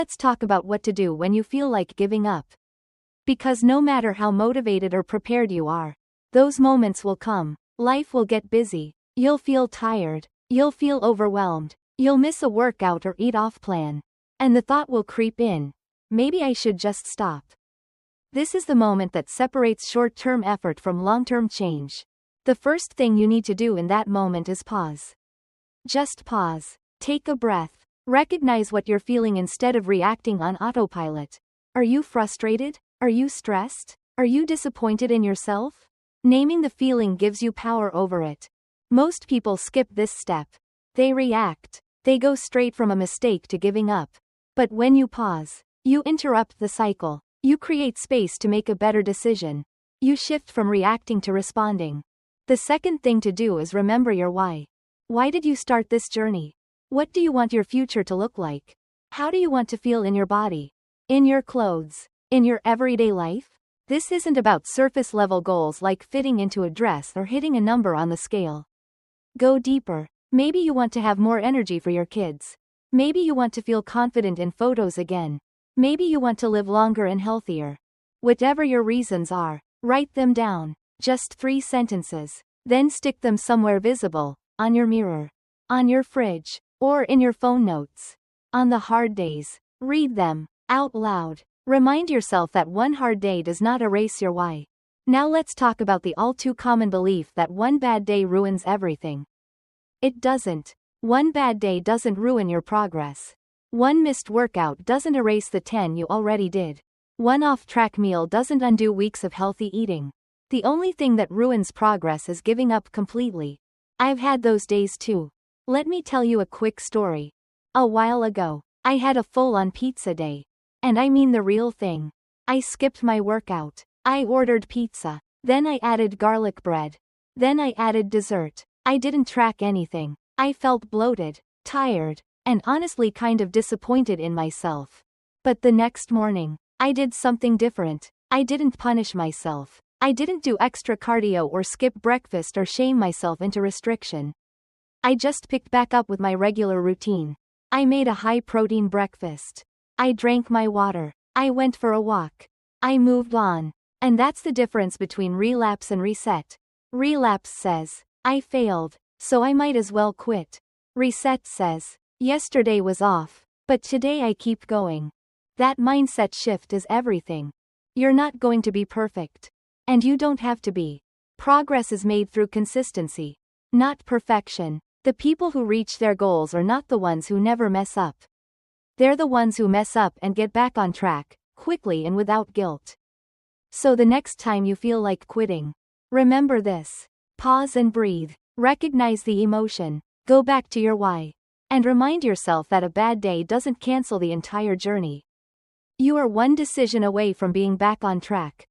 Let's talk about what to do when you feel like giving up. Because no matter how motivated or prepared you are, those moments will come. Life will get busy. You'll feel tired. You'll feel overwhelmed. You'll miss a workout or eat off plan. And the thought will creep in. Maybe I should just stop. This is the moment that separates short-term effort from long-term change. The first thing you need to do in that moment is pause. Just pause. Take a breath. Recognize what you're feeling instead of reacting on autopilot. Are you frustrated? Are you stressed? Are you disappointed in yourself? Naming the feeling gives you power over it. Most people skip this step. They react. They go straight from a mistake to giving up. But when you pause, you interrupt the cycle. You create space to make a better decision. You shift from reacting to responding. The second thing to do is remember your why. Why did you start this journey? What do you want your future to look like? How do you want to feel in your body? In your clothes? In your everyday life? This isn't about surface-level goals like fitting into a dress or hitting a number on the scale. Go deeper. Maybe you want to have more energy for your kids. Maybe you want to feel confident in photos again. Maybe you want to live longer and healthier. Whatever your reasons are, write them down. Just 3 sentences. Then stick them somewhere visible, on your mirror, on your fridge, or in your phone notes. On the hard days, read them out loud. Remind yourself that one hard day does not erase your why. Now let's talk about the all-too-common belief that one bad day ruins everything. It doesn't. One bad day doesn't ruin your progress. One missed workout doesn't erase the 10 you already did. One off-track meal doesn't undo weeks of healthy eating. The only thing that ruins progress is giving up completely. I've had those days too. Let me tell you a quick story. A while ago, I had a full-on pizza day. And I mean the real thing. I skipped my workout. I ordered pizza. Then I added garlic bread. Then I added dessert. I didn't track anything. I felt bloated, tired, and honestly kind of disappointed in myself. But the next morning, I did something different. I didn't punish myself. I didn't do extra cardio or skip breakfast or shame myself into restriction. I just picked back up with my regular routine. I made a high-protein breakfast. I drank my water. I went for a walk. I moved on. And that's the difference between relapse and reset. Relapse says, I failed, so I might as well quit. Reset says, yesterday was off, but today I keep going. That mindset shift is everything. You're not going to be perfect. And you don't have to be. Progress is made through consistency, not perfection. The people who reach their goals are not the ones who never mess up. They're the ones who mess up and get back on track, quickly and without guilt. So the next time you feel like quitting, remember this. Pause and breathe. Recognize the emotion. Go back to your why. And remind yourself that a bad day doesn't cancel the entire journey. You are one decision away from being back on track.